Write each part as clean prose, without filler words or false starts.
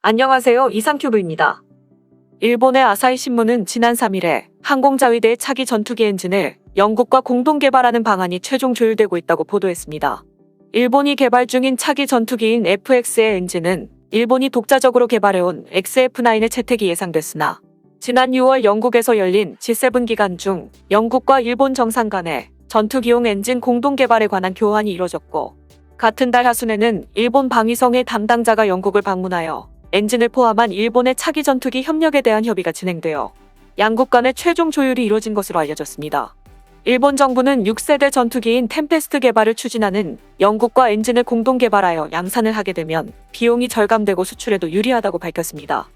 안녕하세요. 이상큐브입니다. 일본의 아사히 신문은 지난 3일에 항공자위대의 차기 전투기 엔진을 영국과 공동 개발하는 방안이 최종 조율되고 있다고 보도했습니다. 일본이 개발 중인 차기 전투기인 FX의 엔진은 일본이 독자적으로 개발해온 XF9의 채택이 예상됐으나 지난 6월 영국에서 열린 G7 기간 중 영국과 일본 정상 간의 전투기용 엔진 공동 개발에 관한 교환이 이뤄졌고, 같은 달 하순에는 일본 방위성의 담당자가 영국을 방문하여 엔진을 포함한 일본의 차기 전투기 협력에 대한 협의가 진행되어 양국 간의 최종 조율이 이뤄진 것으로 알려졌습니다. 일본 정부는 6세대 전투기인 템페스트 개발을 추진하는 영국과 엔진을 공동 개발하여 양산을 하게 되면 비용이 절감되고 수출에도 유리하다고 밝혔습니다.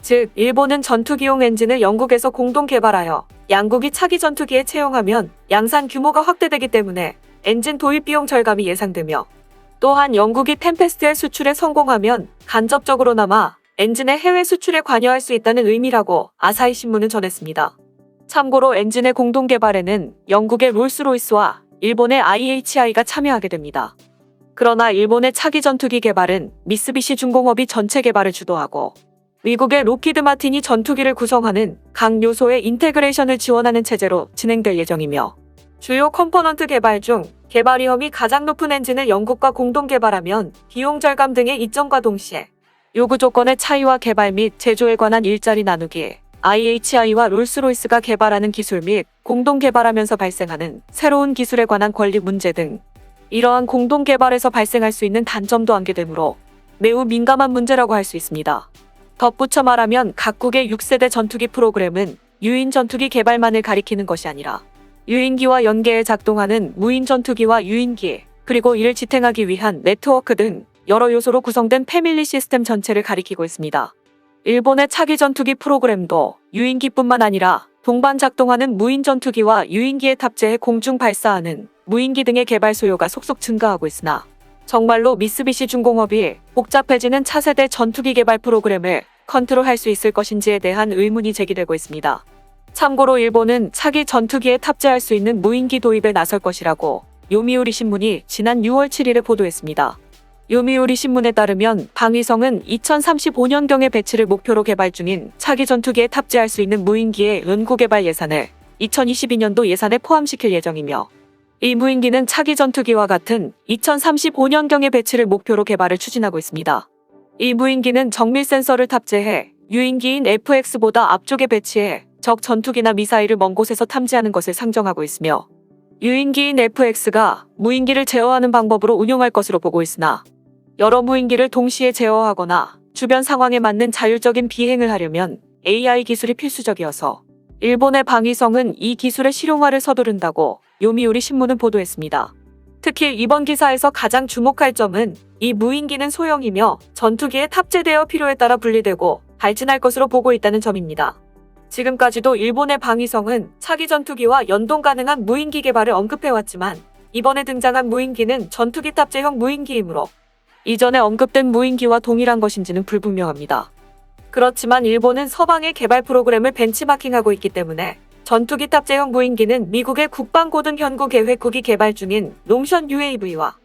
즉, 일본은 전투기용 엔진을 영국에서 공동 개발하여 양국이 차기 전투기에 채용하면 양산 규모가 확대되기 때문에 엔진 도입 비용 절감이 예상되며, 또한 영국이 템페스트의 수출에 성공하면 간접적으로나마 엔진의 해외 수출에 관여할 수 있다는 의미라고 아사히 신문은 전했습니다. 참고로 엔진의 공동 개발에는 영국의 롤스로이스와 일본의 IHI가 참여하게 됩니다. 그러나 일본의 차기 전투기 개발은 미쓰비시 중공업이 전체 개발을 주도하고, 미국의 로키드 마틴이 전투기를 구성하는 각 요소의 인테그레이션을 지원하는 체제로 진행될 예정이며, 주요 컴포넌트 개발 중 개발 위험이 가장 높은 엔진을 영국과 공동 개발하면 비용 절감 등의 이점과 동시에 요구 조건의 차이와 개발 및 제조에 관한 일자리 나누기, IHI와 롤스로이스가 개발하는 기술 및 공동 개발하면서 발생하는 새로운 기술에 관한 권리 문제 등 이러한 공동 개발에서 발생할 수 있는 단점도 안겨되므로 매우 민감한 문제라고 할 수 있습니다. 덧붙여 말하면 각국의 6세대 전투기 프로그램은 유인 전투기 개발만을 가리키는 것이 아니라 유인기와 연계해 작동하는 무인 전투기와 유인기, 그리고 이를 지탱하기 위한 네트워크 등 여러 요소로 구성된 패밀리 시스템 전체를 가리키고 있습니다. 일본의 차기 전투기 프로그램도 유인기뿐만 아니라 동반 작동하는 무인 전투기와 유인기에 탑재해 공중 발사하는 무인기 등의 개발 소요가 속속 증가하고 있으나, 정말로 미쓰비시 중공업이 복잡해지는 차세대 전투기 개발 프로그램을 컨트롤할 수 있을 것인지에 대한 의문이 제기되고 있습니다. 참고로 일본은 차기 전투기에 탑재할 수 있는 무인기 도입에 나설 것이라고 요미우리 신문이 지난 6월 7일에 보도했습니다. 요미우리 신문에 따르면 방위성은 2035년경의 배치를 목표로 개발 중인 차기 전투기에 탑재할 수 있는 무인기의 연구개발 예산을 2022년도 예산에 포함시킬 예정이며, 이 무인기는 차기 전투기와 같은 2035년경의 배치를 목표로 개발을 추진하고 있습니다. 이 무인기는 정밀 센서를 탑재해 유인기인 FX보다 앞쪽에 배치해 적 전투기나 미사일을 먼 곳에서 탐지하는 것을 상정하고 있으며, 유인기인 FX가 무인기를 제어하는 방법으로 운용할 것으로 보고 있으나, 여러 무인기를 동시에 제어하거나 주변 상황에 맞는 자율적인 비행을 하려면 AI 기술이 필수적이어서 일본의 방위성은 이 기술의 실용화를 서두른다고 요미우리 신문은 보도했습니다. 특히 이번 기사에서 가장 주목할 점은 이 무인기는 소형이며 전투기에 탑재되어 필요에 따라 분리되고 발진할 것으로 보고 있다는 점입니다. 지금까지도 일본의 방위성은 차기 전투기와 연동 가능한 무인기 개발을 언급해왔지만, 이번에 등장한 무인기는 전투기 탑재형 무인기이므로 이전에 언급된 무인기와 동일한 것인지는 불분명합니다. 그렇지만 일본은 서방의 개발 프로그램을 벤치마킹하고 있기 때문에 전투기 탑재형 무인기는 미국의 국방고등연구계획국이 개발 중인 롱션 UAV와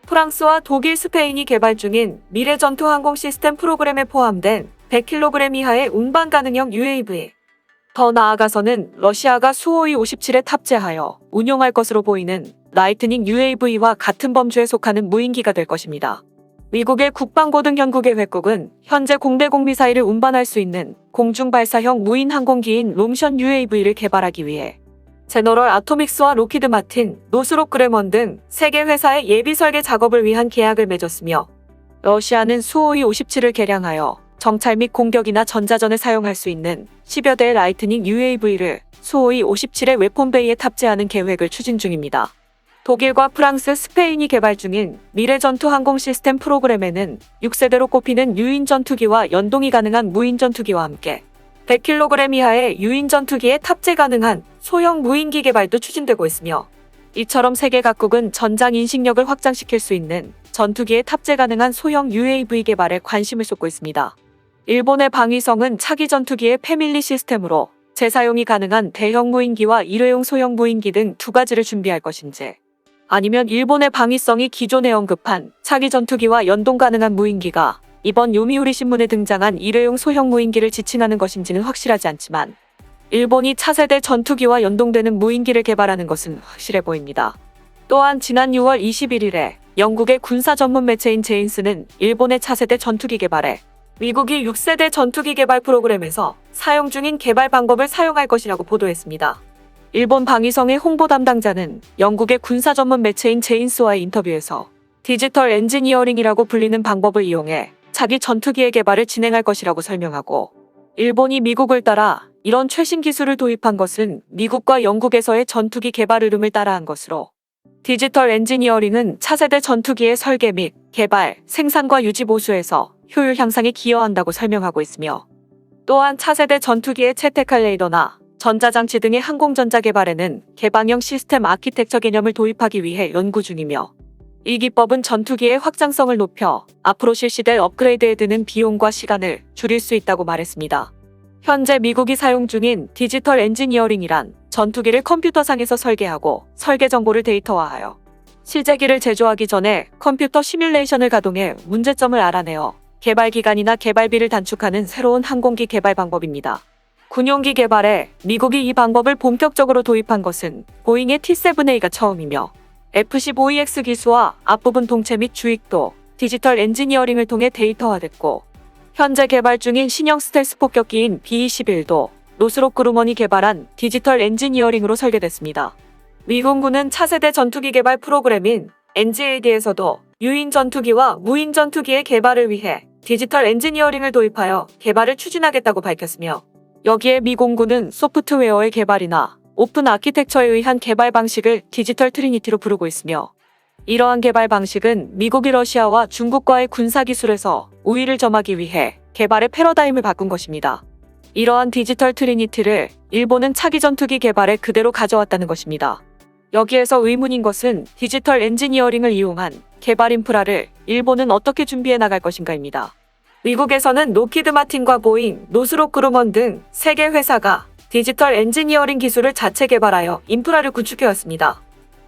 프랑스와 독일, 스페인이 개발 중인 미래 전투 항공 시스템 프로그램에 포함된 100kg 이하의 운반 가능형 UAV, 더 나아가서는 러시아가 수호이 57에 탑재하여 운용할 것으로 보이는 라이트닝 UAV와 같은 범주에 속하는 무인기가 될 것입니다. 미국의 국방고등연구계획국은 현재 공대공 미사일을 운반할 수 있는 공중발사형 무인 항공기인 롱션 UAV를 개발하기 위해 제너럴 아토믹스와 로키드 마틴, 노스롭 그레먼 등 3개 회사의 예비 설계 작업을 위한 계약을 맺었으며, 러시아는 수호이 57을 개량하여 정찰 및 공격이나 전자전에 사용할 수 있는 10여 대의 라이트닝 UAV를 수호이 57의 웨폰베이에 탑재하는 계획을 추진 중입니다. 독일과 프랑스, 스페인이 개발 중인 미래 전투 항공 시스템 프로그램에는 6세대로 꼽히는 유인 전투기와 연동이 가능한 무인 전투기와 함께 100kg 이하의 유인 전투기에 탑재 가능한 소형 무인기 개발도 추진되고 있으며, 이처럼 세계 각국은 전장 인식력을 확장시킬 수 있는 전투기에 탑재 가능한 소형 UAV 개발에 관심을 쏟고 있습니다. 일본의 방위성은 차기 전투기의 패밀리 시스템으로 재사용이 가능한 대형 무인기와 일회용 소형 무인기 등 2가지를 준비할 것인지, 아니면 일본의 방위성이 기존에 언급한 차기 전투기와 연동 가능한 무인기가 이번 요미우리 신문에 등장한 일회용 소형 무인기를 지칭하는 것인지는 확실하지 않지만 일본이 차세대 전투기와 연동되는 무인기를 개발하는 것은 확실해 보입니다. 또한 지난 6월 21일에 영국의 군사 전문 매체인 제인스는 일본의 차세대 전투기 개발에 미국이 6세대 전투기 개발 프로그램에서 사용 중인 개발 방법을 사용할 것이라고 보도했습니다. 일본 방위성의 홍보 담당자는 영국의 군사 전문 매체인 제인스와의 인터뷰에서 디지털 엔지니어링이라고 불리는 방법을 이용해 자기 전투기의 개발을 진행할 것이라고 설명하고, 일본이 미국을 따라 이런 최신 기술을 도입한 것은 미국과 영국에서의 전투기 개발 흐름을 따라한 것으로, 디지털 엔지니어링은 차세대 전투기의 설계 및 개발, 생산과 유지 보수에서 효율 향상에 기여한다고 설명하고 있으며, 또한 차세대 전투기에 채택할 레이더나 전자장치 등의 항공전자 개발에는 개방형 시스템 아키텍처 개념을 도입하기 위해 연구 중이며, 이 기법은 전투기의 확장성을 높여 앞으로 실시될 업그레이드에 드는 비용과 시간을 줄일 수 있다고 말했습니다. 현재 미국이 사용 중인 디지털 엔지니어링이란 전투기를 컴퓨터상에서 설계하고 설계 정보를 데이터화하여 실제기를 제조하기 전에 컴퓨터 시뮬레이션을 가동해 문제점을 알아내어 개발 기간이나 개발비를 단축하는 새로운 항공기 개발 방법입니다. 군용기 개발에 미국이 이 방법을 본격적으로 도입한 것은 보잉의 T-7A가 처음이며, F-15EX 기수와 앞부분 동체 및 주익도, 디지털 엔지니어링을 통해 데이터화됐고, 현재 개발 중인 신형 스텔스 폭격기인 B-21도 노스롭 그루먼이 개발한 디지털 엔지니어링으로 설계됐습니다. 미군군은 차세대 전투기 개발 프로그램인 NGAD에서도 유인 전투기와 무인 전투기의 개발을 위해 디지털 엔지니어링을 도입하여 개발을 추진하겠다고 밝혔으며, 여기에 미 공군은 소프트웨어의 개발이나 오픈 아키텍처에 의한 개발 방식을 디지털 트리니티로 부르고 있으며, 이러한 개발 방식은 미국이 러시아와 중국과의 군사기술에서 우위를 점하기 위해 개발의 패러다임을 바꾼 것입니다. 이러한 디지털 트리니티를 일본은 차기 전투기 개발에 그대로 가져왔다는 것입니다. 여기에서 의문인 것은 디지털 엔지니어링을 이용한 개발 인프라를 일본은 어떻게 준비해 나갈 것인가입니다. 미국에서는 로키드 마틴과 보잉, 노스롭 그루먼 등 3개 회사가 디지털 엔지니어링 기술을 자체 개발하여 인프라를 구축해왔습니다.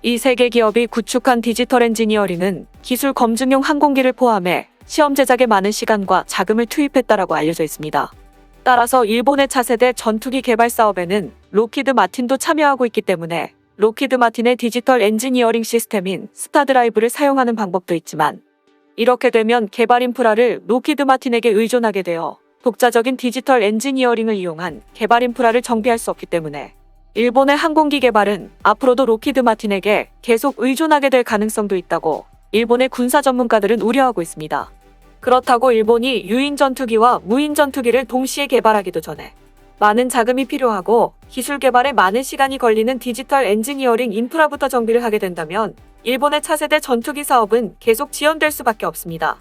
이 3개 기업이 구축한 디지털 엔지니어링은 기술 검증용 항공기를 포함해 시험 제작에 많은 시간과 자금을 투입했다라고 알려져 있습니다. 따라서 일본의 차세대 전투기 개발 사업에는 로키드 마틴도 참여하고 있기 때문에 로키드 마틴의 디지털 엔지니어링 시스템인 스타드라이브를 사용하는 방법도 있지만, 이렇게 되면 개발 인프라를 로키드 마틴에게 의존하게 되어 독자적인 디지털 엔지니어링을 이용한 개발 인프라를 정비할 수 없기 때문에 일본의 항공기 개발은 앞으로도 로키드 마틴에게 계속 의존하게 될 가능성도 있다고 일본의 군사 전문가들은 우려하고 있습니다. 그렇다고 일본이 유인 전투기와 무인 전투기를 동시에 개발하기도 전에 많은 자금이 필요하고 기술 개발에 많은 시간이 걸리는 디지털 엔지니어링 인프라부터 정비를 하게 된다면 일본의 차세대 전투기 사업은 계속 지연될 수밖에 없습니다.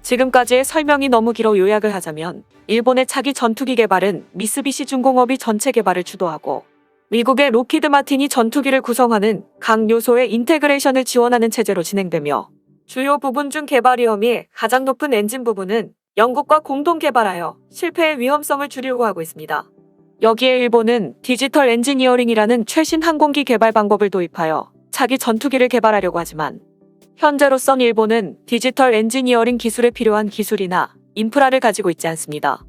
지금까지의 설명이 너무 길어 요약을 하자면, 일본의 차기 전투기 개발은 미쓰비시 중공업이 전체 개발을 주도하고, 미국의 로키드 마틴이 전투기를 구성하는 각 요소의 인테그레이션을 지원하는 체제로 진행되며, 주요 부분 중 개발 위험이 가장 높은 엔진 부분은 영국과 공동 개발하여 실패의 위험성을 줄이려고 하고 있습니다. 여기에 일본은 디지털 엔지니어링이라는 최신 항공기 개발 방법을 도입하여 차기 전투기를 개발하려고 하지만, 현재로선 일본은 디지털 엔지니어링 기술에 필요한 기술이나 인프라를 가지고 있지 않습니다.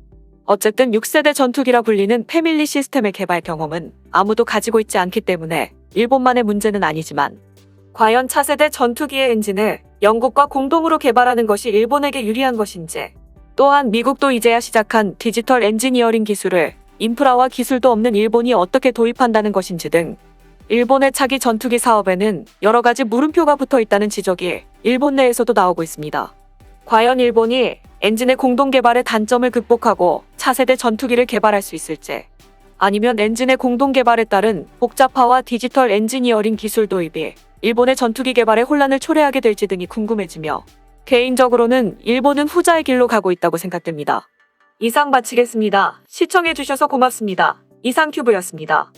어쨌든 6세대 전투기라 불리는 패밀리 시스템의 개발 경험은 아무도 가지고 있지 않기 때문에 일본만의 문제는 아니지만, 과연 차세대 전투기의 엔진을 영국과 공동으로 개발하는 것이 일본에게 유리한 것인지, 또한 미국도 이제야 시작한 디지털 엔지니어링 기술을 인프라와 기술도 없는 일본이 어떻게 도입한다는 것인지 등 일본의 차기 전투기 사업에는 여러 가지 물음표가 붙어 있다는 지적이 일본 내에서도 나오고 있습니다. 과연 일본이 엔진의 공동 개발의 단점을 극복하고 차세대 전투기를 개발할 수 있을지, 아니면 엔진의 공동 개발에 따른 복잡화와 디지털 엔지니어링 기술 도입이 일본의 전투기 개발에 혼란을 초래하게 될지 등이 궁금해지며, 개인적으로는 일본은 후자의 길로 가고 있다고 생각됩니다. 이상 마치겠습니다. 시청해주셔서 고맙습니다. 이상튜브였습니다.